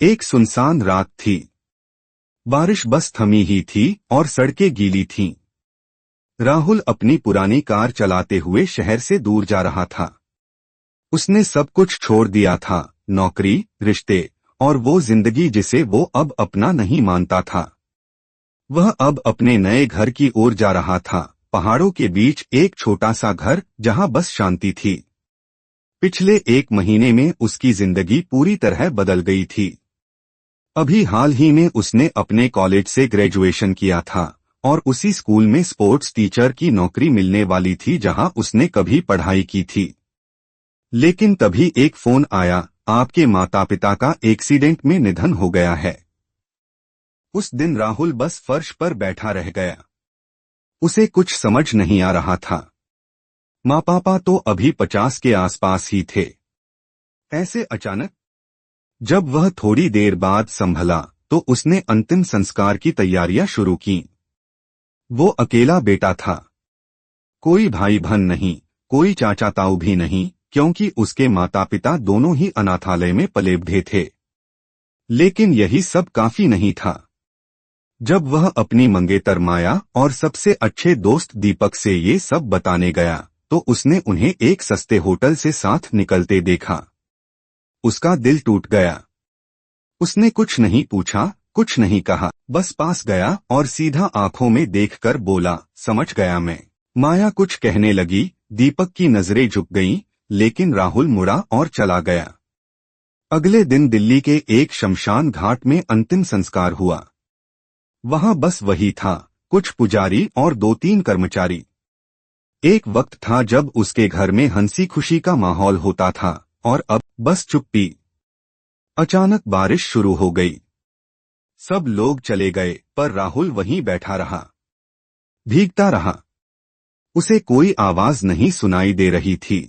एक सुनसान रात थी। बारिश बस थमी ही थी और सड़कें गीली थीं। राहुल अपनी पुरानी कार चलाते हुए शहर से दूर जा रहा था। उसने सब कुछ छोड़ दिया था, नौकरी, रिश्ते और वो जिंदगी जिसे वो अब अपना नहीं मानता था। वह अब अपने नए घर की ओर जा रहा था, पहाड़ों के बीच एक छोटा सा घर जहां बस शांति थी। पिछले एक महीने में उसकी जिंदगी पूरी तरह बदल गई थी। अभी हाल ही में उसने अपने कॉलेज से ग्रेजुएशन किया था और उसी स्कूल में स्पोर्ट्स टीचर की नौकरी मिलने वाली थी जहां उसने कभी पढ़ाई की थी। लेकिन तभी एक फोन आया, आपके माता पिता का एक्सीडेंट में निधन हो गया है। उस दिन राहुल बस फर्श पर बैठा रह गया। उसे कुछ समझ नहीं आ रहा था। माँ पापा तो अभी 50 के आसपास ही थे। ऐसे अचानक? जब वह थोड़ी देर बाद संभला तो उसने अंतिम संस्कार की तैयारियां शुरू की। वो अकेला बेटा था। कोई भाई बहन नहीं, कोई चाचा ताऊ भी नहीं, क्योंकि उसके माता पिता दोनों ही अनाथालय में पले बढ़े थे। लेकिन यही सब काफी नहीं था। जब वह अपनी मंगेतर माया और सबसे अच्छे दोस्त दीपक से ये सब बताने गया तो उसने उन्हें एक सस्ते होटल से साथ निकलते देखा। उसका दिल टूट गया। उसने कुछ नहीं पूछा, कुछ नहीं कहा, बस पास गया और सीधा आंखों में देखकर बोला, समझ गया मैं। माया कुछ कहने लगी, दीपक की नजरें झुक गईं, लेकिन राहुल मुड़ा और चला गया। अगले दिन दिल्ली के एक शमशान घाट में अंतिम संस्कार हुआ। वहां बस वही था, कुछ पुजारी और 2-3 कर्मचारी। एक वक्त था जब उसके घर में हंसी खुशी का माहौल होता था और अब बस चुप्पी। अचानक बारिश शुरू हो गई। सब लोग चले गए पर राहुल वहीं बैठा रहा, भीगता रहा। उसे कोई आवाज नहीं सुनाई दे रही थी,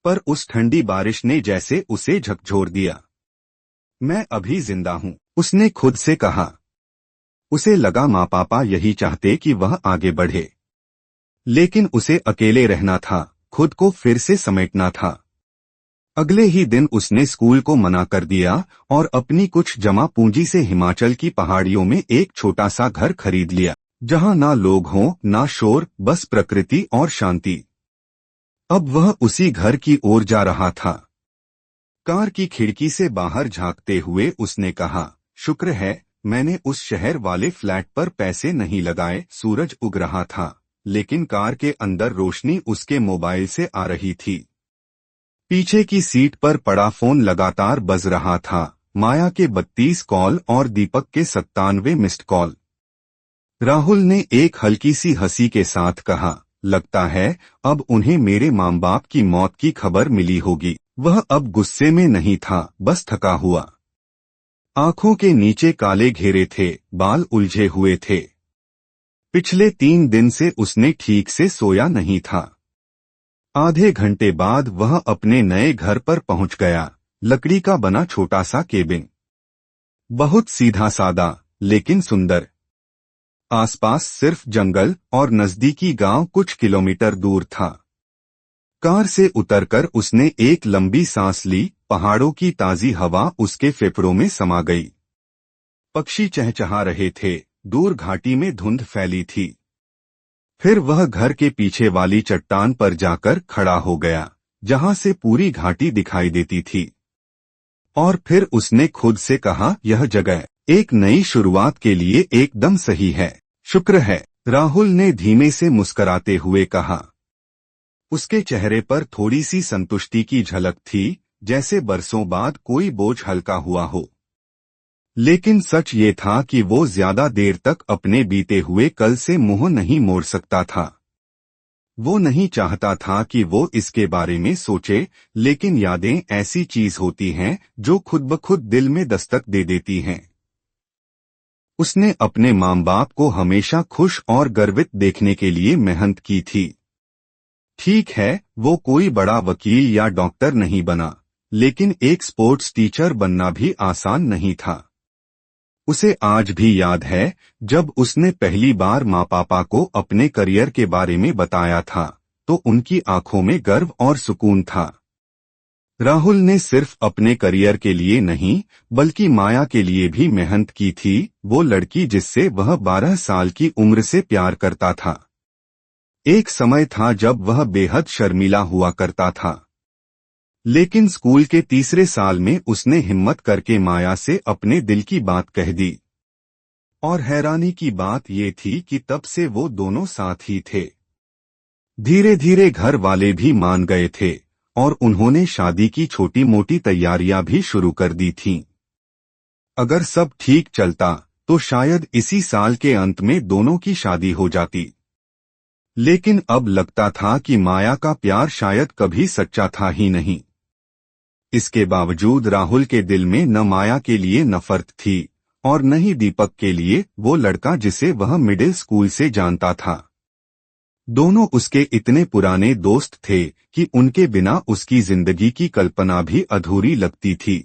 पर उस ठंडी बारिश ने जैसे उसे झकझोर दिया। मैं अभी जिंदा हूं, उसने खुद से कहा। उसे लगा माँ पापा यही चाहते कि वह आगे बढ़े, लेकिन उसे अकेले रहना था, खुद को फिर से समेटना था। अगले ही दिन उसने स्कूल को मना कर दिया और अपनी कुछ जमा पूंजी से हिमाचल की पहाड़ियों में एक छोटा सा घर खरीद लिया, जहां ना लोग हों ना शोर, बस प्रकृति और शांति। अब वह उसी घर की ओर जा रहा था। कार की खिड़की से बाहर झांकते हुए उसने कहा, शुक्र है मैंने उस शहर वाले फ्लैट पर पैसे नहीं लगाए। सूरज उग रहा था, लेकिन कार के अंदर रोशनी उसके मोबाइल से आ रही थी। पीछे की सीट पर पड़ा फोन लगातार बज रहा था, माया के 32 कॉल और दीपक के 97 मिस्ड कॉल। राहुल ने एक हल्की सी हंसी के साथ कहा, लगता है अब उन्हें मेरे माँ बाप की मौत की खबर मिली होगी। वह अब गुस्से में नहीं था, बस थका हुआ। आंखों के नीचे काले घेरे थे, बाल उलझे हुए थे। पिछले 3 दिन से उसने ठीक से सोया नहीं था। आधे घंटे बाद वह अपने नए घर पर पहुंच गया। लकड़ी का बना छोटा सा केबिन, बहुत सीधा सादा लेकिन सुंदर। आसपास सिर्फ जंगल और नजदीकी गांव कुछ किलोमीटर दूर था। कार से उतरकर उसने एक लंबी सांस ली, पहाड़ों की ताजी हवा उसके फेफड़ों में समा गई। पक्षी चहचहा रहे थे, दूर घाटी में धुंध फैली थी। फिर वह घर के पीछे वाली चट्टान पर जाकर खड़ा हो गया, जहां से पूरी घाटी दिखाई देती थी। और फिर उसने खुद से कहा, यह जगह एक नई शुरुआत के लिए एकदम सही है। शुक्र है, राहुल ने धीमे से मुस्कुराते हुए कहा। उसके चेहरे पर थोड़ी सी संतुष्टि की झलक थी, जैसे बरसों बाद कोई बोझ हल्का हुआ हो। लेकिन सच ये था कि वो ज्यादा देर तक अपने बीते हुए कल से मुंह नहीं मोड़ सकता था। वो नहीं चाहता था कि वो इसके बारे में सोचे, लेकिन यादें ऐसी चीज होती हैं जो खुद ब खुद दिल में दस्तक दे देती हैं। उसने अपने माँ बाप को हमेशा खुश और गर्वित देखने के लिए मेहनत की थी। ठीक है, वो कोई बड़ा वकील या डॉक्टर नहीं बना, लेकिन एक स्पोर्ट्स टीचर बनना भी आसान नहीं था। उसे आज भी याद है जब उसने पहली बार माँ पापा को अपने करियर के बारे में बताया था, तो उनकी आंखों में गर्व और सुकून था। राहुल ने सिर्फ अपने करियर के लिए नहीं बल्कि माया के लिए भी मेहनत की थी, वो लड़की जिससे वह 12 साल की उम्र से प्यार करता था। एक समय था जब वह बेहद शर्मीला हुआ करता था, लेकिन स्कूल के तीसरे साल में उसने हिम्मत करके माया से अपने दिल की बात कह दी। और हैरानी की बात ये थी कि तब से वो दोनों साथ ही थे। धीरे धीरे घर वाले भी मान गए थे और उन्होंने शादी की छोटी मोटी तैयारियां भी शुरू कर दी थीं। अगर सब ठीक चलता तो शायद इसी साल के अंत में दोनों की शादी हो जाती। लेकिन अब लगता था कि माया का प्यार शायद कभी सच्चा था ही नहीं। इसके बावजूद राहुल के दिल में न माया के लिए नफरत थी और न ही दीपक के लिए, वो लड़का जिसे वह मिडिल स्कूल से जानता था। दोनों उसके इतने पुराने दोस्त थे कि उनके बिना उसकी जिंदगी की कल्पना भी अधूरी लगती थी।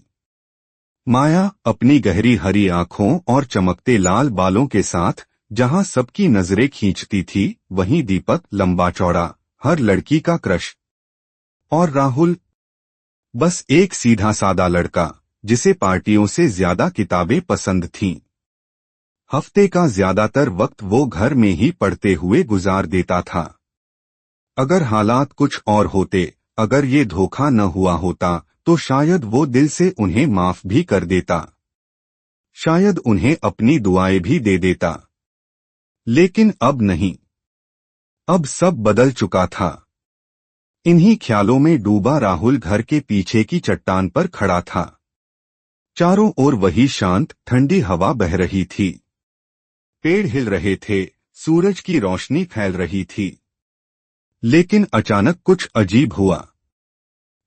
माया अपनी गहरी हरी आंखों और चमकते लाल बालों के साथ जहां सबकी नजरें खींचती थी, वहीं दीपक लंबा चौड़ा, हर लड़की का क्रश। और राहुल बस एक सीधा सादा लड़का जिसे पार्टियों से ज्यादा किताबें पसंद थीं। हफ्ते का ज्यादातर वक्त वो घर में ही पढ़ते हुए गुजार देता था। अगर हालात कुछ और होते, अगर ये धोखा न हुआ होता, तो शायद वो दिल से उन्हें माफ भी कर देता, शायद उन्हें अपनी दुआएं भी दे देता। लेकिन अब नहीं। अब सब बदल चुका था। इन्हीं ख्यालों में डूबा राहुल घर के पीछे की चट्टान पर खड़ा था। चारों ओर वही शांत ठंडी हवा बह रही थी, पेड़ हिल रहे थे, सूरज की रोशनी फैल रही थी। लेकिन अचानक कुछ अजीब हुआ।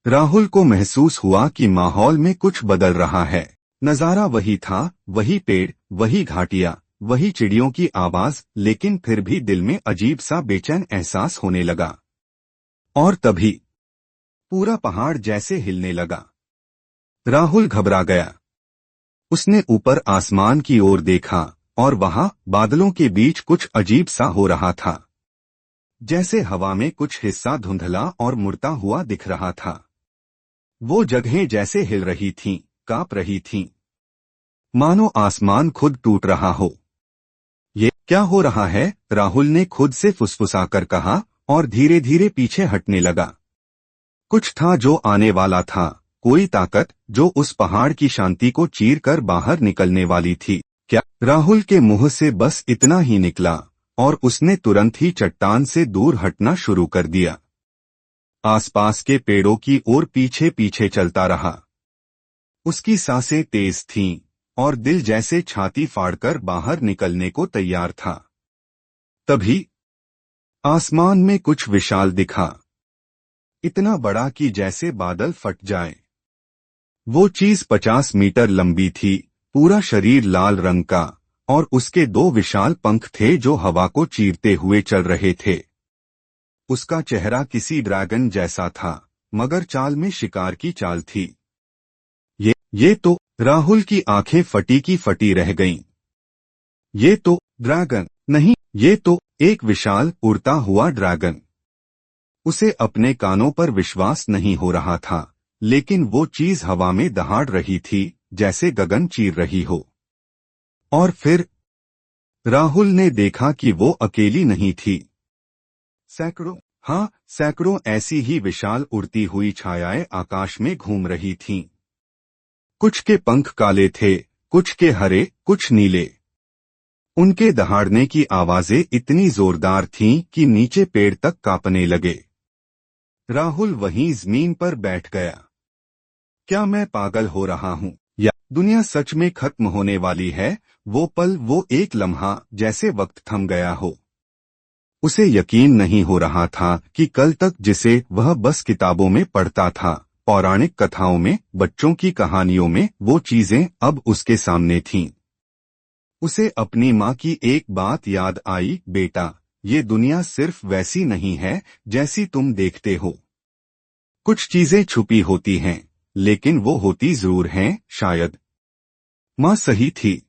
राहुल को महसूस हुआ कि माहौल में कुछ बदल रहा है। नजारा वही था, वही पेड़, वही घाटियां, वही चिड़ियों की आवाज, लेकिन फिर भी दिल में अजीब सा बेचैन एहसास होने लगा। और तभी पूरा पहाड़ जैसे हिलने लगा। राहुल घबरा गया। उसने ऊपर आसमान की ओर देखा और वहां बादलों के बीच कुछ अजीब सा हो रहा था, जैसे हवा में कुछ हिस्सा धुंधला और मुड़ता हुआ दिख रहा था। वो जगहें जैसे हिल रही थीं, कांप रही थीं, मानो आसमान खुद टूट रहा हो। ये क्या हो रहा है? राहुल ने खुद से फुसफुसाकर कहा और धीरे धीरे पीछे हटने लगा। कुछ था जो आने वाला था, कोई ताकत जो उस पहाड़ की शांति को चीर कर बाहर निकलने वाली थी। क्या? राहुल के मुंह से बस इतना ही निकला और उसने तुरंत ही चट्टान से दूर हटना शुरू कर दिया। आसपास के पेड़ों की ओर पीछे पीछे चलता रहा। उसकी सांसें तेज थीं और दिल जैसे छाती फाड़कर बाहर निकलने को तैयार था। तभी आसमान में कुछ विशाल दिखा, इतना बड़ा कि जैसे बादल फट जाए। वो चीज 50 मीटर लंबी थी, पूरा शरीर लाल रंग का, और उसके 2 विशाल पंख थे जो हवा को चीरते हुए चल रहे थे। उसका चेहरा किसी ड्रैगन जैसा था, मगर चाल में शिकार की चाल थी। ये तो राहुल की आंखें फटी की फटी रह गईं। ये तो ड्रैगन नहीं, ये तो एक विशाल उड़ता हुआ ड्रैगन। उसे अपने कानों पर विश्वास नहीं हो रहा था, लेकिन वो चीज हवा में दहाड़ रही थी, जैसे गगन चीर रही हो। और फिर राहुल ने देखा कि वो अकेली नहीं थी। सैकड़ों ऐसी ही विशाल उड़ती हुई छायाएं आकाश में घूम रही थीं। कुछ के पंख काले थे, कुछ के हरे, कुछ नीले। उनके दहाड़ने की आवाजें इतनी जोरदार थीं कि नीचे पेड़ तक कांपने लगे। राहुल वहीं जमीन पर बैठ गया। क्या मैं पागल हो रहा हूँ, या दुनिया सच में खत्म होने वाली है? वो पल, वो एक लम्हा, जैसे वक्त थम गया हो। उसे यकीन नहीं हो रहा था कि कल तक जिसे वह बस किताबों में पढ़ता था, पौराणिक कथाओं में, बच्चों की कहानियों में, वो चीजें अब उसके सामने थीं। उसे अपनी माँ की एक बात याद आई, बेटा, ये दुनिया सिर्फ वैसी नहीं है जैसी तुम देखते हो। कुछ चीजें छुपी होती हैं, लेकिन वो होती जरूर हैं, शायद। माँ सही थी।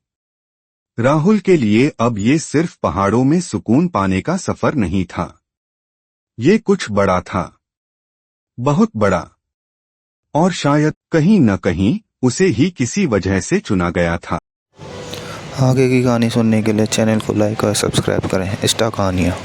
राहुल के लिए अब ये सिर्फ पहाड़ों में सुकून पाने का सफर नहीं था। ये कुछ बड़ा था, बहुत बड़ा। और शायद कहीं न कहीं उसे ही किसी वजह से चुना गया था। आगे की कहानी सुनने के लिए चैनल को लाइक और सब्सक्राइब करें। स्टार कहानियाँ।